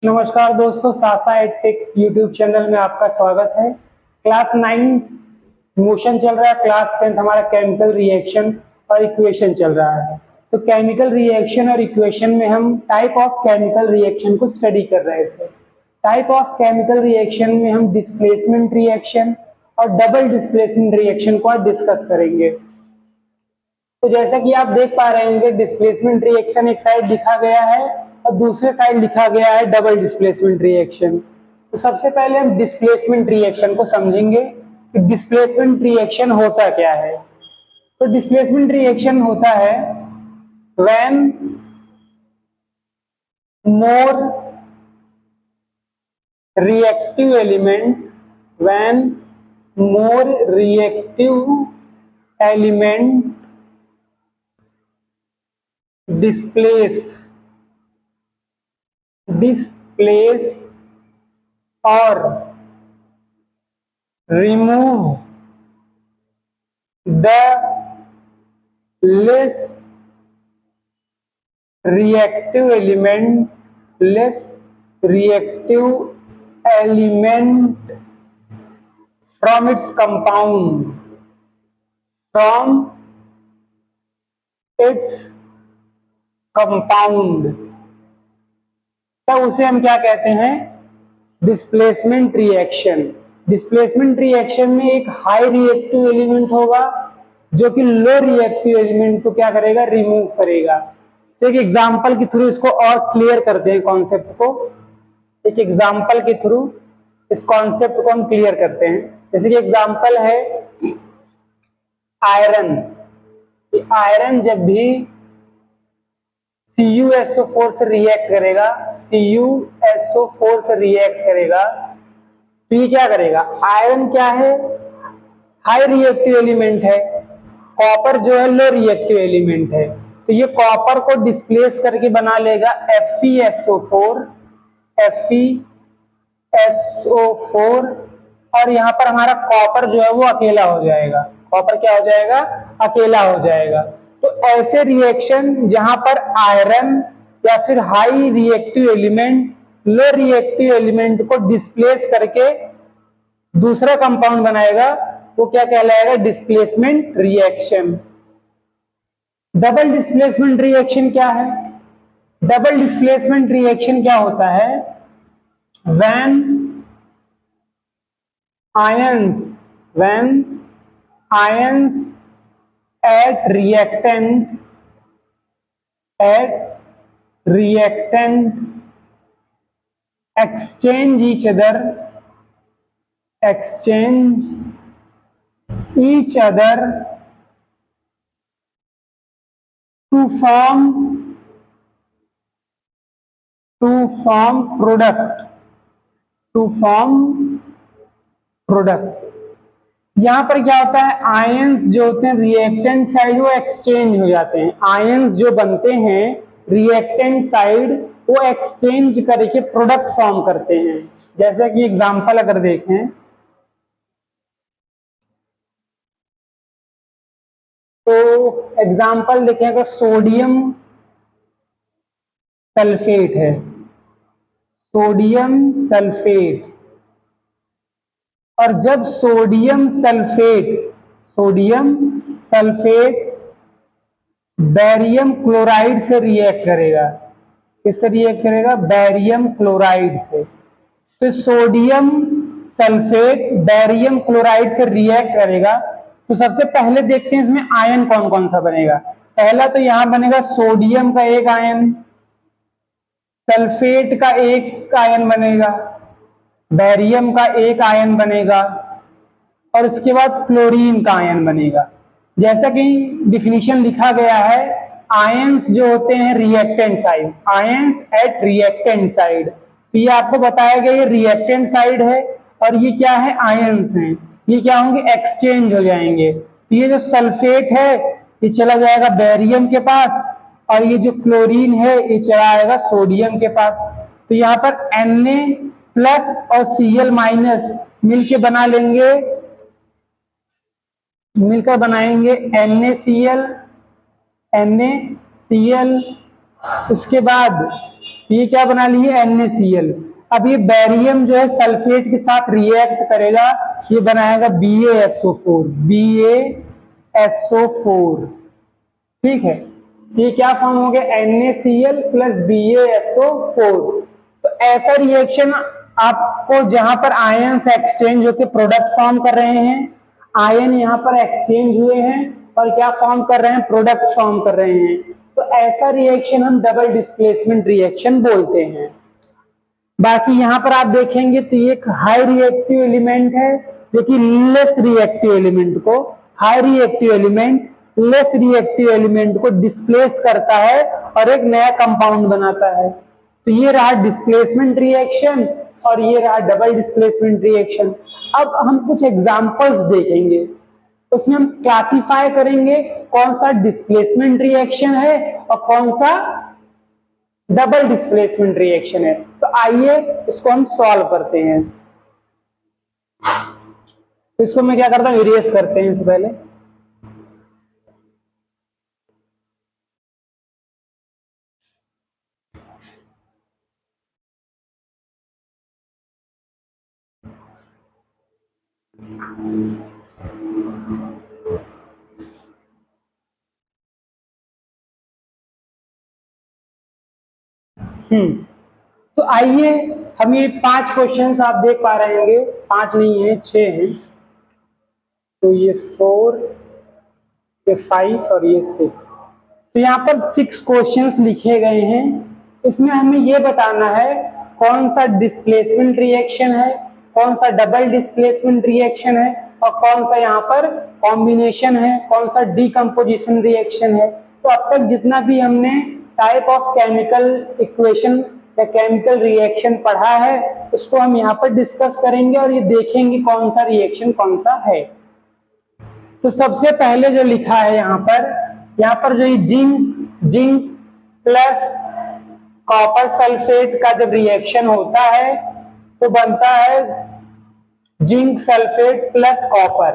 नमस्कार दोस्तों, सासा edtech YouTube channel में आपका स्वागत है। क्लास 9 मोशन चल रहा है, क्लास 10 हमारा केमिकल रिएक्शन और इक्वेशन चल रहा है। तो केमिकल रिएक्शन और इक्वेशन में हम टाइप ऑफ केमिकल रिएक्शन को स्टडी कर रहे थे। टाइप ऑफ केमिकल रिएक्शन में हम डिस्प्लेसमेंट रिएक्शन और डबल डिस्प्लेसमेंट रिएक्शन को आज डिस्कस करेंगे। तो जैसा कि आप देख पा रहे होंगे, डिस्प्लेसमेंट रिएक्शन एक साइड लिखा गया है और दूसरे साइड लिखा गया है डबल डिस्प्लेसमेंट रिएक्शन। तो सबसे पहले हम डिस्प्लेसमेंट रिएक्शन को समझेंगे कि डिस्प्लेसमेंट रिएक्शन होता क्या है। तो डिस्प्लेसमेंट रिएक्शन होता है when more reactive element displace or remove the less reactive element from its compound तो उसे हम क्या कहते हैं? Displacement reaction. डिस्प्लेसमेंट रिएक्शन में एक हाई रिएक्टिव एलिमेंट होगा जो कि लो रिएक्टिव एलिमेंट को क्या करेगा? रिमूव करेगा। तो एक एग्जांपल के थ्रू इसको और क्लियर करते हैं कॉन्सेप्ट को। एक एग्जांपल के थ्रू इस कॉन्सेप्ट को हम क्लियर करते हैं। जैसे कि एग्जांपल है आयरन। आयरन जब भी CuSO4 से रिएक्ट करेगा, तो ये क्या करेगा? आयरन क्या है? हाई रिएक्टिव एलिमेंट है। कॉपर जो है लो रिएक्टिव एलिमेंट है। तो ये कॉपर को डिस्प्लेस करके बना लेगा FeSO4 और यहाँ पर हमारा कॉपर जो है वो अकेला हो जाएगा। कॉपर क्या हो जाएगा? अकेला हो जाएगा। तो ऐसे रिएक्शन जहां पर आयरन या फिर high reactive element low reactive element को डिस्प्लेस करके दूसरा कंपाउंड बनाएगा, वो क्या कहलाएगा? Displacement reaction. Double displacement reaction क्या है? डबल डिस्प्लेसमेंट रिएक्शन क्या होता है? when ions at reactant exchange each other to form product. यहां पर क्या होता है? आयंस जो होते हैं रिएक्टेंट साइड वो एक्सचेंज हो जाते हैं। आयंस जो बनते हैं रिएक्टेंट साइड वो एक्सचेंज करके प्रोडक्ट फॉर्म करते हैं। जैसा कि एग्जांपल अगर देखें तो एग्जांपल देखें, अगर सोडियम सल्फेट है, सोडियम सल्फेट, और जब सोडियम सल्फेट बैरियम क्लोराइड से रिएक्ट करेगा। किससे रिएक्ट करेगा? बैरियम क्लोराइड से। तो सोडियम सल्फेट बैरियम क्लोराइड से रिएक्ट करेगा। तो सबसे पहले देखते हैं इसमें आयन कौन कौन सा बनेगा। पहला तो यहां बनेगा सोडियम का एक आयन, सल्फेट का एक आयन बनेगा, बैरियम का एक आयन बनेगा और उसके बाद क्लोरीन का आयन बनेगा। जैसा कि डिफिनीशन लिखा गया है, आयंस जो होते हैं reactant side, ions at reactant side. तो ये आपको बताया गया ये रिएक्टेंट साइड है और ये क्या है? आयंस हैं। ये क्या होंगे? एक्सचेंज हो जाएंगे। तो ये जो सल्फेट है ये चला जाएगा बैरियम के पास और ये जो क्लोरीन है ये चला आएगा सोडियम के पास। तो यहाँ पर Na प्लस और Cl माइनस मिलके मिलकर बनाएंगे NaCl। उसके बाद ये क्या बना लिए NaCl। अब ये बेरियम जो है सल्फेट के साथ रिएक्ट करेगा, ये बनाएगा BaSO4, BaSO4। ठीक है, ये क्या फॉर्म हो गया, NaCl प्लस BaSO4। तो ऐसा रिएक्शन आपको जहां पर आयंस एक्सचेंज होकर प्रोडक्ट फॉर्म कर रहे हैं, आयन यहाँ पर एक्सचेंज हुए हैं और क्या फॉर्म कर रहे हैं, प्रोडक्ट फॉर्म कर रहे हैं, तो ऐसा रिएक्शन हम डबल डिस्प्लेसमेंट रिएक्शन बोलते हैं। बाकी यहाँ पर आप देखेंगे तो ये एक हाई रिएक्टिव एलिमेंट है जो कि लेस रिएक्टिव एलिमेंट को, high reactive element less reactive element को डिस्प्लेस करता है और एक नया कंपाउंड बनाता है। तो ये रहा डिस्प्लेसमेंट रिएक्शन और ये रहा डबल डिस्प्लेसमेंट रिएक्शन। अब हम कुछ एग्जांपल्स देखेंगे, उसमें हम क्लासिफाई करेंगे कौन सा डिस्प्लेसमेंट रिएक्शन है और कौन सा डबल डिस्प्लेसमेंट रिएक्शन है। तो आइए इसको हम सॉल्व करते हैं। तो इसको मैं क्या करता हूं, इरेज करते हैं इससे पहले। तो आइए हम ये 5 क्वेश्चंस आप देख पा रहे होंगे, 5 नहीं है 6 हैं। तो ये 4, ये 5 और ये 6। तो यहाँ पर 6 क्वेश्चंस लिखे गए हैं। इसमें हमें ये बताना है कौन सा डिस्प्लेसमेंट रिएक्शन है, कौन सा डबल डिस्प्लेसमेंट रिएक्शन है और कौन सा यहाँ पर कॉम्बिनेशन है, कौन सा डीकम्पोजिशन रिएक्शन है। तो अब तक जितना भी हमने टाइप ऑफ केमिकल इक्वेशन या केमिकल रिएक्शन पढ़ा है उसको हम यहाँ पर डिस्कस करेंगे और ये देखेंगे कौन सा रिएक्शन कौन सा है। तो सबसे पहले जो लिखा है यहाँ पर जो ये जिंक प्लस कॉपर सल्फेट का जब रिएक्शन होता है तो बनता है जिंक सल्फेट प्लस कॉपर।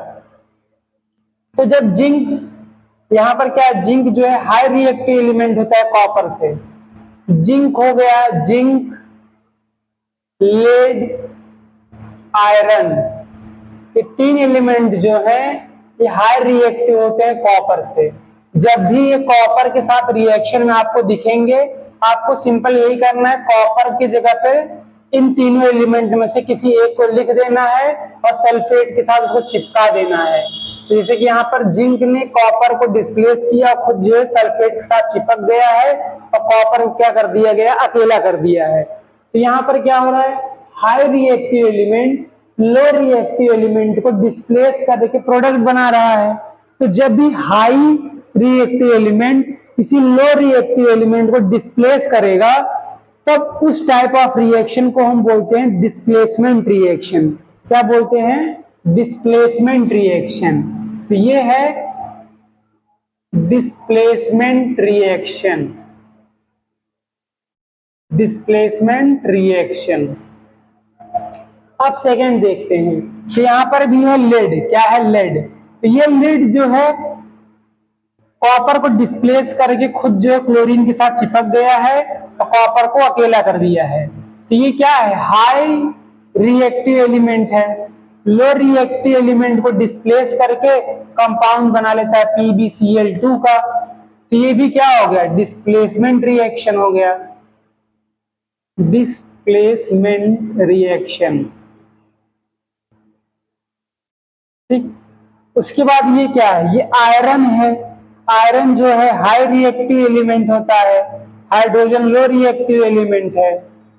तो जब जिंक, यहां पर क्या है, जिंक जो है हाई रिएक्टिव एलिमेंट होता है कॉपर से, जिंक हो गया, जिंक, लेड, आयरन, ये 3 एलिमेंट जो है ये हाई रिएक्टिव होते हैं कॉपर से। जब भी ये कॉपर के साथ रिएक्शन में आपको दिखेंगे, आपको सिंपल यही करना है, कॉपर की जगह पे इन तीनों एलिमेंट में से किसी एक को लिख देना है और सल्फेट के साथ उसको चिपका देना है। तो जैसे कि यहाँ पर जिंक ने कॉपर को डिस्प्लेस किया, खुद जो है सल्फेट के साथ चिपक गया है और कॉपर को क्या कर दिया गया, अकेला कर दिया है। तो यहाँ पर क्या हो रहा है, high reactive element low reactive element को डिस्प्लेस करके प्रोडक्ट बना रहा है। तो जब भी हाई रिएक्टिव एलिमेंट किसी लो रिएक्टिव एलिमेंट को डिस्प्लेस करेगा तब उस टाइप ऑफ रिएक्शन को हम बोलते हैं डिस्प्लेसमेंट रिएक्शन। क्या बोलते हैं, डिस्प्लेसमेंट रिएक्शन। तो ये है डिस्प्लेसमेंट रिएक्शन, डिस्प्लेसमेंट रिएक्शन। अब सेकंड देखते हैं। तो यहां पर भी है लेड, क्या है, लेड। तो ये लेड जो है कॉपर को डिस्प्लेस करके खुद जो है क्लोरीन के साथ चिपक गया है और कॉपर को अकेला कर दिया है। तो ये क्या है, हाई रिएक्टिव एलिमेंट है, लो रिएक्टिव एलिमेंट को डिस्प्लेस करके कंपाउंड बना लेता है PbCl2 का। तो ये भी क्या हो गया, डिस्प्लेसमेंट रिएक्शन हो गया, डिस्प्लेसमेंट रिएक्शन। ठीक, उसके बाद ये क्या है, ये आयरन है। आयरन जो है हाई रिएक्टिव एलिमेंट होता है, हाइड्रोजन लो रिएक्टिव एलिमेंट है।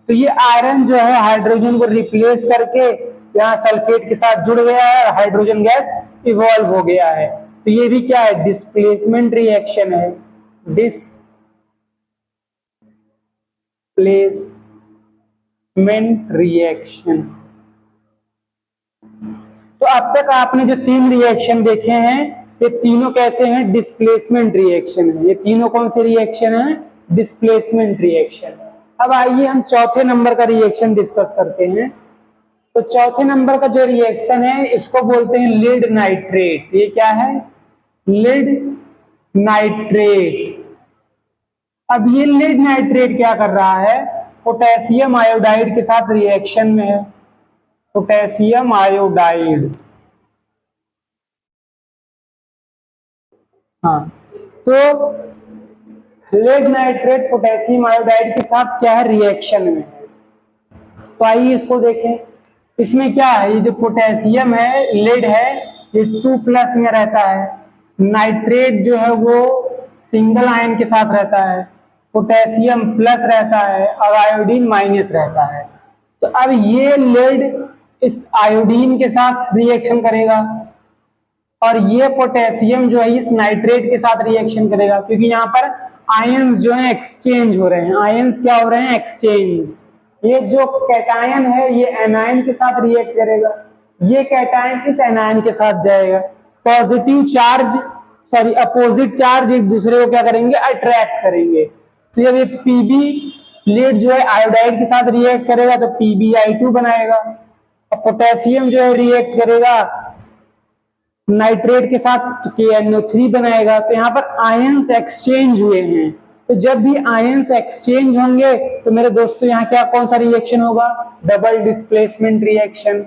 तो ये आयरन जो है हाइड्रोजन को रिप्लेस करके यहाँ सल्फेट के साथ जुड़ गया है और हाइड्रोजन गैस इवॉल्व हो गया है। तो ये भी क्या है, डिस्प्लेसमेंट रिएक्शन है, डिस्प्लेसमेंट रिएक्शन। तो अब तक आपने जो 3 रिएक्शन देखे हैं ये तीनों कैसे हैं, डिस्प्लेसमेंट रिएक्शन है। ये तीनों कौन से रिएक्शन है, डिस्प्लेसमेंट रिएक्शन। अब आइए हम चौथे नंबर का रिएक्शन डिस्कस करते हैं। तो चौथे नंबर का जो रिएक्शन है इसको बोलते हैं लीड नाइट्रेट। ये क्या है, लीड नाइट्रेट। अब ये लेड नाइट्रेट क्या कर रहा है, पोटेशियम आयोडाइड के साथ रिएक्शन में है, पोटेशियम आयोडाइड। हाँ, तो लेड नाइट्रेट पोटेशियम आयोडाइड के साथ क्या है, रिएक्शन में है। तो आइए इसको देखें। इसमें क्या है, ये जो पोटेशियम है, लेड है, ये 2+ में रहता है। नाइट्रेट जो है वो सिंगल आयन के साथ रहता है, पोटेशियम प्लस रहता है और आयोडीन माइनस रहता है। तो अब ये लेड इस आयोडीन के साथ रिएक्शन करेगा और ये पोटेशियम जो है इस नाइट्रेट के साथ रिएक्शन करेगा, क्योंकि यहाँ पर आयंस जो है एक्सचेंज हो रहे हैं। आयंस क्या हो रहे हैं, एक्सचेंज। ये जो कैटायन है ये एनायन के साथ रिएक्ट करेगा, ये कैटायन इस एनायन के साथ जाएगा। Positive charge sorry opposite charge एक दूसरे को क्या करेंगे, अट्रैक्ट करेंगे। तो जब ये पीबी लेड जो है आयोडाइड के साथ रिएक्ट करेगा तो PbI2 बनाएगा, और पोटेशियम जो है रिएक्ट करेगा नाइट्रेट के साथ तो KNO3 बनाएगा। तो यहाँ पर आयंस एक्सचेंज हुए हैं। तो जब भी आयंस एक्सचेंज होंगे तो मेरे दोस्तों यहाँ क्या कौन सा रिएक्शन होगा, डबल डिस्प्लेसमेंट रिएक्शन।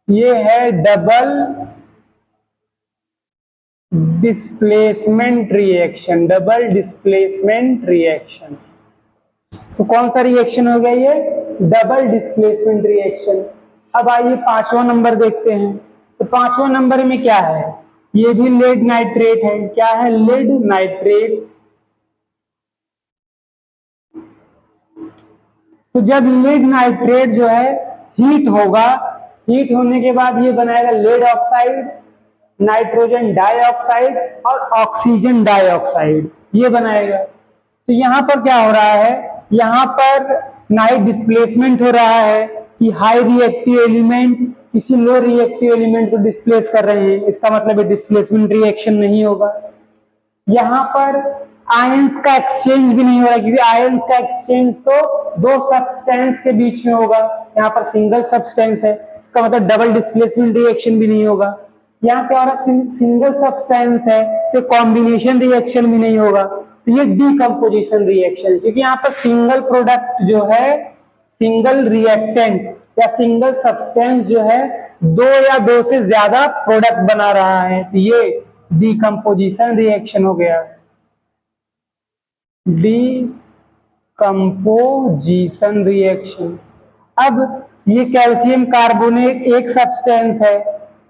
ये है double displacement reaction, double displacement reaction. तो कौन सा रिएक्शन हो गया, ये डबल डिस्प्लेसमेंट रिएक्शन। अब आइए 5वां नंबर देखते हैं। तो 5वां नंबर में क्या है, ये भी लेड नाइट्रेट है। क्या है, लेड नाइट्रेट। तो जब लेड नाइट्रेट जो है हीट होगा, हीट होने के बाद ये बनाएगा लेड ऑक्साइड, नाइट्रोजन डाइऑक्साइड और ऑक्सीजन डाइऑक्साइड, ये बनाएगा। तो यहाँ पर क्या हो रहा है, यहाँ पर नाइट डिस्प्लेसमेंट हो रहा है कि हाई रिएक्टिव एलिमेंट किसी लो रिएक्टिव एलिमेंट को डिस्प्लेस कर रहे हैं। इसका मतलब डिस्प्लेसमेंट रिएक्शन नहीं होगा। यहाँ पर आयंस का एक्सचेंज भी नहीं हो रहा, क्योंकि आयंस का एक्सचेंज तो दो सब्सटेंस के बीच में होगा, यहाँ पर सिंगल सब्सटेंस है। इसका मतलब डबल डिस्प्लेसमेंट रिएक्शन भी नहीं होगा। यहाँ क्या हो रहा है, सिंगल सब्सटेंस है तो कॉम्बिनेशन रिएक्शन भी नहीं होगा। तो ये डीकम्पोजिशन रिएक्शन, क्योंकि यहाँ पर सिंगल प्रोडक्ट जो है, सिंगल रिएक्टेंट या सिंगल सब्सटेंस जो है दो या दो से ज्यादा प्रोडक्ट बना रहा है। तो ये डीकम्पोजिशन रिएक्शन हो गया, डीकम्पोजिशन रिएक्शन। अब ये कैल्शियम कार्बोनेट एक सब्सटेंस है,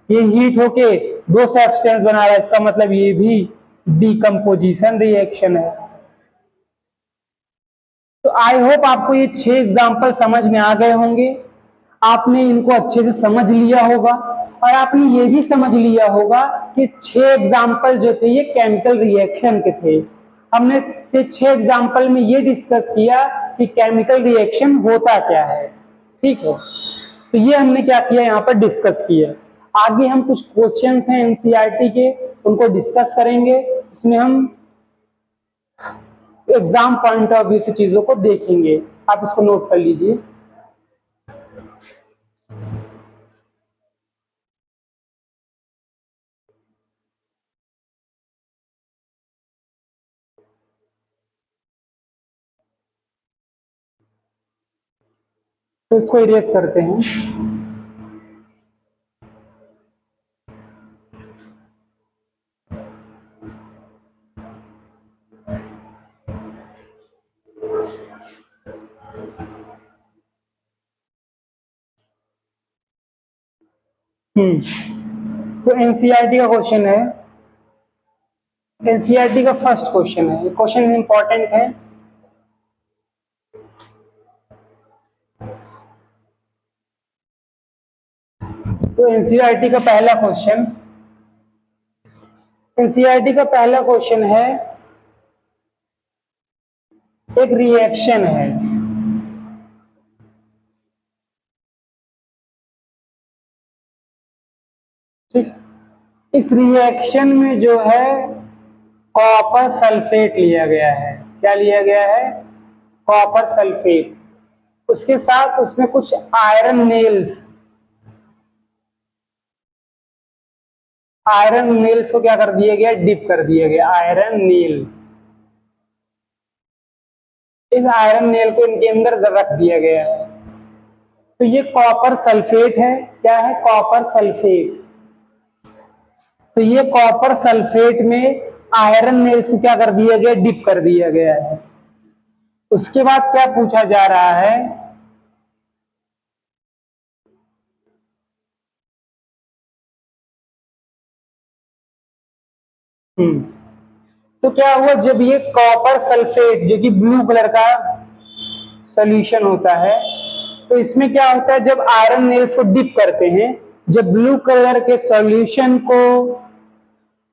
ये हीट होके दो सब्सटेंस बना रहा है, इसका मतलब ये भी डीकम्पोजिशन रिएक्शन है। तो आई होप आपको ये 6 एग्जाम्पल समझ में आ गए होंगे, आपने इनको अच्छे से समझ लिया होगा और आपने ये भी समझ लिया होगा कि 6 एग्जाम्पल जो थे ये केमिकल रिएक्शन के थे। हमने से 6 एग्जाम्पल में ये डिस्कस किया कि केमिकल रिएक्शन होता क्या है, ठीक है। तो ये हमने क्या किया, यहाँ पर डिस्कस किया। आगे हम कुछ क्वेश्चंस हैं एनसीईआरटी के, उनको डिस्कस करेंगे। इसमें हम एग्जाम पॉइंट ऑफ व्यू से चीजों को देखेंगे। आप इसको नोट कर लीजिए। तो इसको इरेज करते हैं। तो एनसीईआरटी का क्वेश्चन है, एनसीईआरटी का फर्स्ट क्वेश्चन है, क्वेश्चन इंपॉर्टेंट है। तो एनसीईआरटी का पहला क्वेश्चन, एनसीईआरटी का पहला क्वेश्चन है, एक रिएक्शन है, ठीक। इस रिएक्शन में जो है कॉपर सल्फेट लिया गया है। क्या लिया गया है, कॉपर सल्फेट। उसके साथ उसमें कुछ आयरन नेल्स, आयरन नेल्स को क्या कर दिया गया, डिप कर दिया गया, आयरन नील। इस आयरन नेल को इनके अंदर रख दिया गया है। तो ये कॉपर सल्फेट है। क्या है? Copper sulphate. तो ये कॉपर सल्फेट में आयरन नेल से क्या कर दिया गया? डिप कर दिया गया है। उसके बाद क्या पूछा जा रहा है? तो क्या हुआ, जब ये कॉपर सल्फेट जो कि ब्लू कलर का सॉल्यूशन होता है, तो इसमें क्या होता है, जब आयरन नेल्स को डिप करते हैं, जब ब्लू कलर के सॉल्यूशन को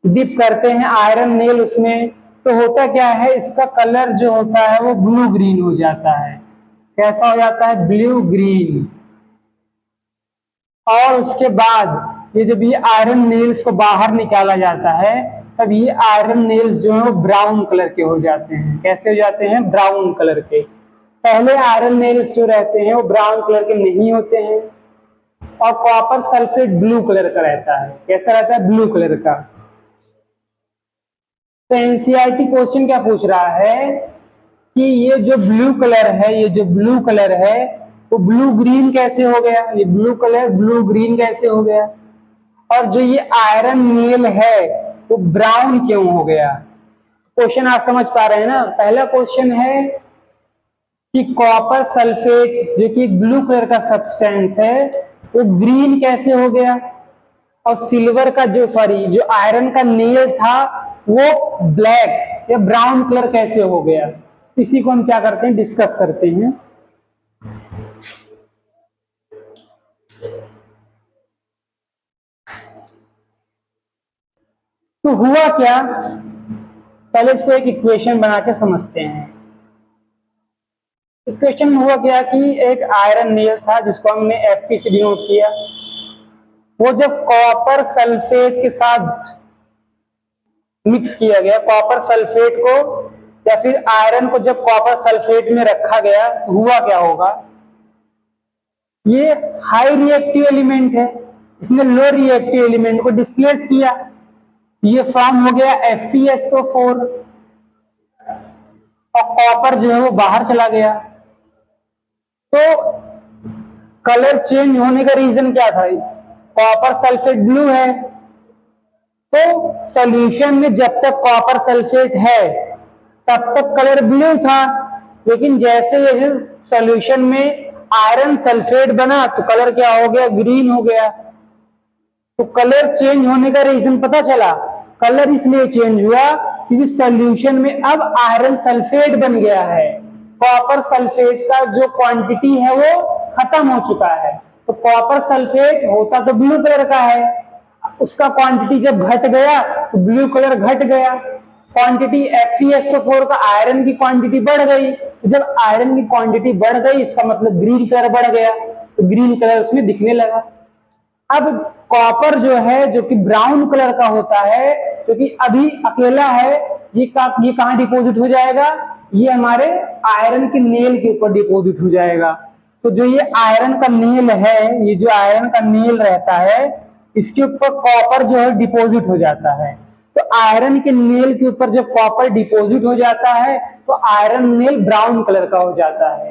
डिप करते हैं आयरन नेल उसमें, तो होता क्या है, इसका कलर जो होता है वो ब्लू ग्रीन हो जाता है। कैसा हो जाता है? Blue green. और उसके बाद ये जब ये आयरन नेल्स को बाहर निकाला जाता है, तब ये आयरन नेल्स जो है वो ब्राउन कलर के हो जाते हैं। कैसे हो जाते हैं? ब्राउन कलर के। पहले आयरन नेल्स जो रहते हैं वो ब्राउन कलर के नहीं होते हैं, और कॉपर सल्फेट ब्लू कलर का रहता है। कैसा रहता है? ब्लू कलर का। तो एनसीईआरटी क्वेश्चन क्या पूछ रहा है कि ये जो ब्लू कलर है, ये जो ब्लू कलर है वो ब्लू ग्रीन कैसे हो गया? ये ब्लू कलर ब्लू ग्रीन कैसे हो गया? और जो ये आयरन नेल है वो ब्राउन क्यों हो गया? क्वेश्चन आप समझ पा रहे हैं ना? पहला क्वेश्चन है कि कॉपर सल्फेट जो कि एक ब्लू कलर का सब्सटेंस है वो ग्रीन कैसे हो गया, और सिल्वर का जो आयरन का नेल था वो ब्लैक या ब्राउन कलर कैसे हो गया? इसी को हम क्या करते हैं? डिस्कस करते हैं। तो हुआ क्या, पहले इसको एक इक्वेशन बना के समझते हैं। इक्वेशन में हुआ क्या कि एक आयरन नेल था जिसको हमने Fe से डिनोट किया। वो जब कॉपर सल्फेट के साथ मिक्स किया गया, कॉपर सल्फेट को या फिर आयरन को जब कॉपर सल्फेट में रखा गया, तो हुआ क्या होगा? ये हाई रिएक्टिव एलिमेंट है, इसने लो रिएक्टिव एलिमेंट को डिस्प्लेस किया। ये फॉर्म हो गया FeSO4, और कॉपर जो है वो बाहर चला गया। तो कलर चेंज होने का रीजन क्या था? कॉपर सल्फेट ब्लू है, तो सॉल्यूशन में जब तक कॉपर सल्फेट है तब तक कलर ब्लू था, लेकिन जैसे ये सॉल्यूशन में आयरन सल्फेट बना तो कलर क्या हो गया? ग्रीन हो गया। तो कलर चेंज होने का रीजन पता चला। कलर इसलिए चेंज हुआ क्योंकि सॉल्यूशन में अब आयरन सल्फेट बन गया है, कॉपर सल्फेट का जो क्वांटिटी है वो खत्म हो चुका है। तो कॉपर सल्फेट होता तो ब्लू कलर का है, उसका क्वांटिटी जब घट गया तो ब्लू कलर घट गया। क्वांटिटी FeSO4 का आयरन की क्वांटिटी बढ़ गई, तो जब आयरन की क्वांटिटी बढ़ गई इसका मतलब ग्रीन कलर बढ़ गया, तो ग्रीन कलर उसमें दिखने लगा। अब कॉपर जो है जो कि ब्राउन कलर का होता है, क्योंकि अभी अकेला है, ये कहां डिपॉजिट हो जाएगा? ये हमारे आयरन के नेल के ऊपर डिपॉजिट हो जाएगा। तो जो ये आयरन का नेल है, ये जो आयरन का नेल रहता है, इसके ऊपर कॉपर जो है डिपॉजिट हो जाता है। तो आयरन के नेल के ऊपर जब कॉपर डिपॉजिट हो जाता है तो आयरन नेल ब्राउन कलर का हो जाता है।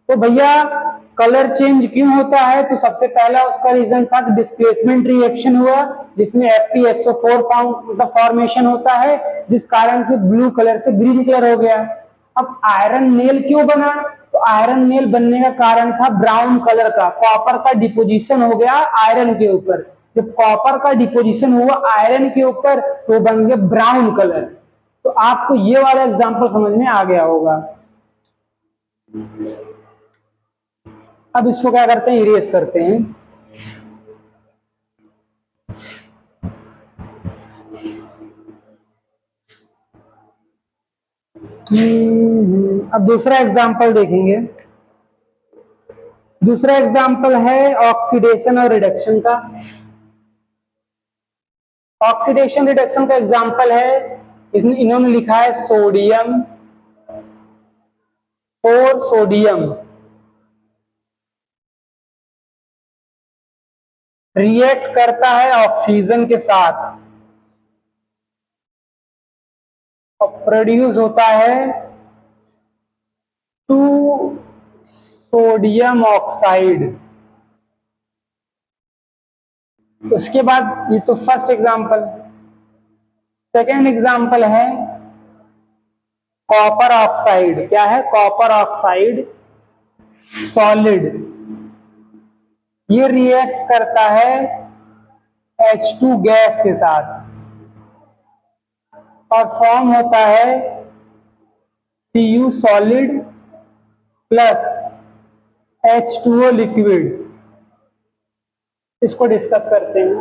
तो भैया कलर चेंज क्यों होता है? तो सबसे पहला उसका रीजन था कि डिस्प्लेसमेंट रिएक्शन हुआ, जिसमें FeSO4 फॉर्मेशन होता है, जिस कारण से ब्लू कलर से ग्रीन कलर हो गया। अब आयरन नेल क्यों बना? तो आयरन नेल बनने का कारण था ब्राउन कलर का, कॉपर का डिपोजिशन हो गया आयरन के ऊपर। जब कॉपर का डिपोजिशन हुआ आयरन के ऊपर तो बन गया ब्राउन कलर। तो आपको ये वाला एग्जांपल समझ में आ गया होगा। अब इसको क्या करते हैं? इरेज करते हैं। अब दूसरा एग्जांपल देखेंगे। दूसरा एग्जांपल है ऑक्सीडेशन और रिडक्शन का। ऑक्सीडेशन रिडक्शन का एग्जांपल है, इन्होंने लिखा है सोडियम और सोडियम रिएक्ट करता है ऑक्सीजन के साथ और प्रोड्यूस होता है टू सोडियम ऑक्साइड। उसके बाद ये तो फर्स्ट एग्जांपल। सेकेंड एग्जांपल है कॉपर ऑक्साइड। क्या है? Copper oxide solid. ये रिएक्ट करता है H2 गैस के साथ और फॉर्म होता है Cu solid plus H2O liquid. इसको डिस्कस करते हैं।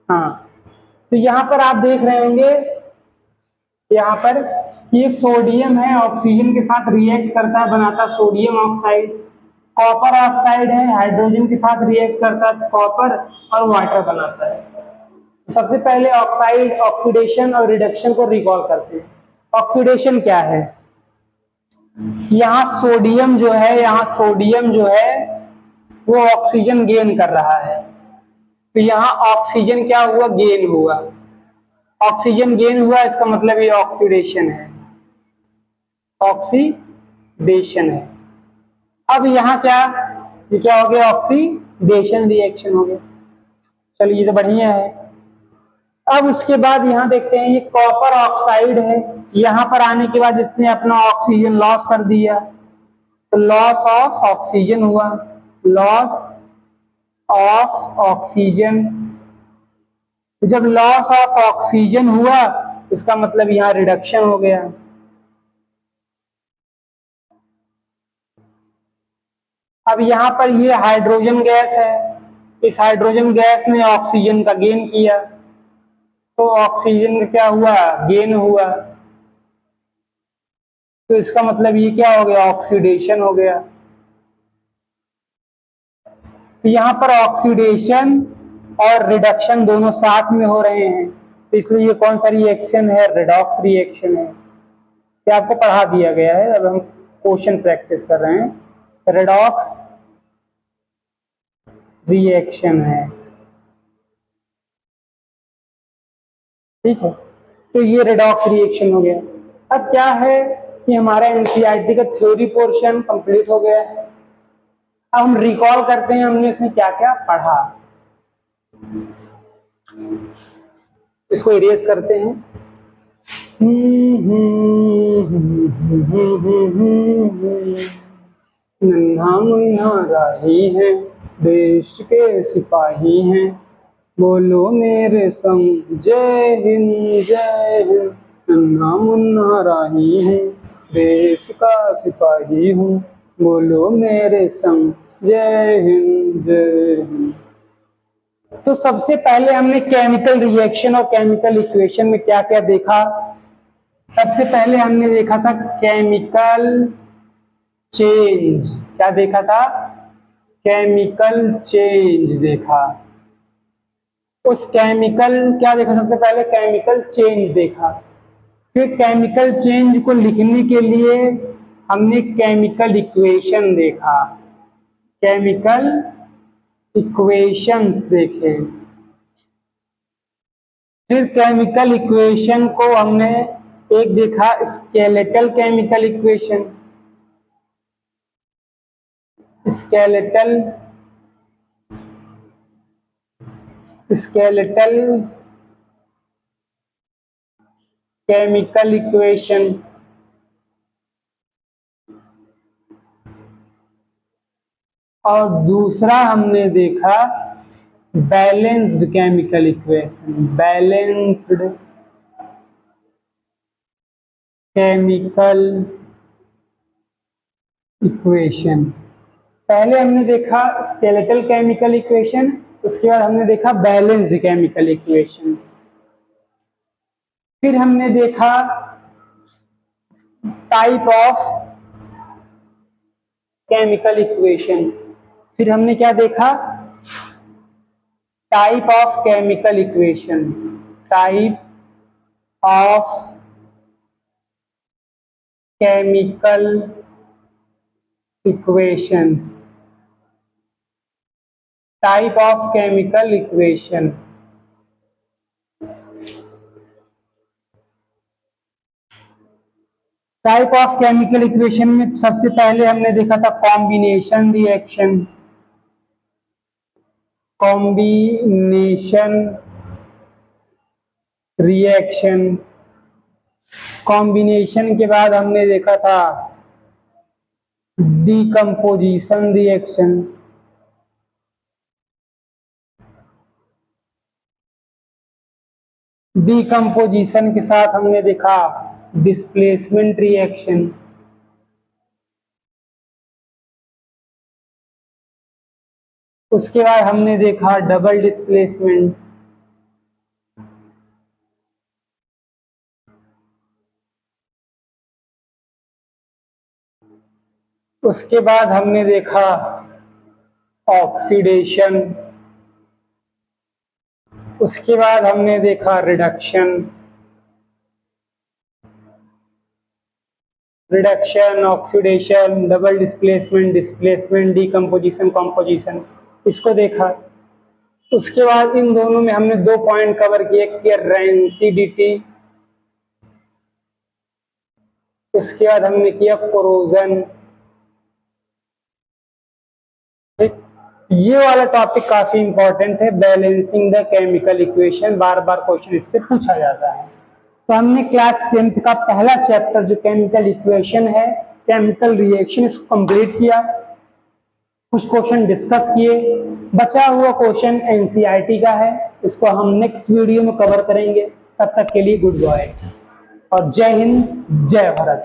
हाँ, तो यहां पर आप देख रहे होंगे, यहाँ पर ये सोडियम है, ऑक्सीजन के साथ रिएक्ट करता है, बनाता सोडियम ऑक्साइड। कॉपर ऑक्साइड है, हाइड्रोजन के साथ रिएक्ट करता है, कॉपर और वाटर बनाता है। सबसे पहले ऑक्साइड ऑक्सीडेशन और रिडक्शन को रिकॉल करते हैं। ऑक्सीडेशन क्या है? यहाँ सोडियम जो है वो ऑक्सीजन गेन कर रहा है, तो यहाँ ऑक्सीजन क्या हुआ? गेन हुआ। ऑक्सीजन गेन हुआ, इसका मतलब ये ऑक्सीडेशन है। ऑक्सीडेशन है। अब यहाँ ये क्या हो गया? ऑक्सीडेशन रिएक्शन हो गया। चलिए, ये तो बढ़िया है। अब उसके बाद यहाँ देखते हैं, ये कॉपर ऑक्साइड है। यहाँ पर आने के बाद इसने अपना ऑक्सीजन लॉस कर दिया, तो लॉस ऑफ ऑक्सीजन हुआ। Loss of oxygen. जब लॉस ऑफ ऑक्सीजन हुआ, इसका मतलब यहाँ रिडक्शन हो गया। अब यहाँ पर ये हाइड्रोजन गैस है, इस हाइड्रोजन गैस ने ऑक्सीजन का गेन किया, तो ऑक्सीजन का क्या हुआ? गेन हुआ। तो इसका मतलब ये क्या हो गया? ऑक्सीडेशन हो गया। तो यहाँ पर ऑक्सीडेशन और रिडक्शन दोनों साथ में हो रहे हैं, तो इसलिए ये कौन सा रिएक्शन है? रेडॉक्स रिएक्शन है। क्या आपको पढ़ा दिया गया है, अब हम क्वेश्चन प्रैक्टिस कर रहे हैं। रेडॉक्स रिएक्शन है, ठीक है। तो ये रेडॉक्स रिएक्शन हो गया। अब क्या है कि हमारा एनसीईआरटी का थ्योरी पोर्शन कंप्लीट हो गया है। अब हम रिकॉल करते हैं हमने इसमें क्या क्या पढ़ा। इसको इरेज करते हैं। नन्हा मुन्ना राही है, देश के सिपाही हैं, बोलो मेरे संग जय हिंद जय हिंद। नन्हा मुन्ना राही हूँ, देश का सिपाही हूँ, बोलो मेरे संग जय हिंद जय हिंद। तो सबसे पहले हमने केमिकल रिएक्शन और केमिकल इक्वेशन में क्या क्या देखा। सबसे पहले हमने देखा था केमिकल चेंज। क्या देखा था? केमिकल चेंज देखा। उस केमिकल क्या देखा? सबसे पहले केमिकल चेंज देखा। फिर केमिकल चेंज को लिखने के लिए हमने केमिकल इक्वेशन देखा, केमिकल इक्वेशंस देखे। फिर केमिकल इक्वेशन को हमने एक देखा skeletal chemical equation. Skeletal chemical equation. और दूसरा हमने देखा balanced chemical equation. Balanced chemical equation. पहले हमने देखा स्केलेटल केमिकल इक्वेशन, उसके बाद हमने देखा बैलेंस्ड केमिकल इक्वेशन। फिर हमने देखा टाइप ऑफ केमिकल इक्वेशन। फिर हमने क्या देखा? Type of chemical equation. Type of chemical equations. Type of chemical equation. Type of chemical equation में सबसे पहले हमने देखा था combination reaction. Combination reaction, combination के बाद हमने देखा था डीकम्पोजिशन रिएक्शन। डीकम्पोजिशन के साथ हमने देखा डिस्प्लेसमेंट रिएक्शन। उसके बाद हमने देखा डबल डिस्प्लेसमेंट। उसके बाद हमने देखा ऑक्सीडेशन। उसके बाद हमने देखा reduction. Reduction, oxidation, double displacement, displacement, decomposition, composition, इसको देखा। उसके बाद इन दोनों में हमने 2 पॉइंट कवर किए कि रेंसिडिटी, उसके बाद हमने किया कोरोजन। ये वाला टॉपिक काफी इंपॉर्टेंट है, balancing the chemical equation, bar bar question इस पे पूछा जाता है। तो हमने क्लास 10th का पहला चैप्टर जो केमिकल इक्वेशन है, केमिकल रिएक्शन, इसको कंप्लीट किया। कुछ क्वेश्चन डिस्कस किए, बचा हुआ क्वेश्चन एनसीईआरटी का है, इसको हम नेक्स्ट वीडियो में कवर करेंगे। तब तक के लिए गुड बाय और जय हिंद, जय भारत।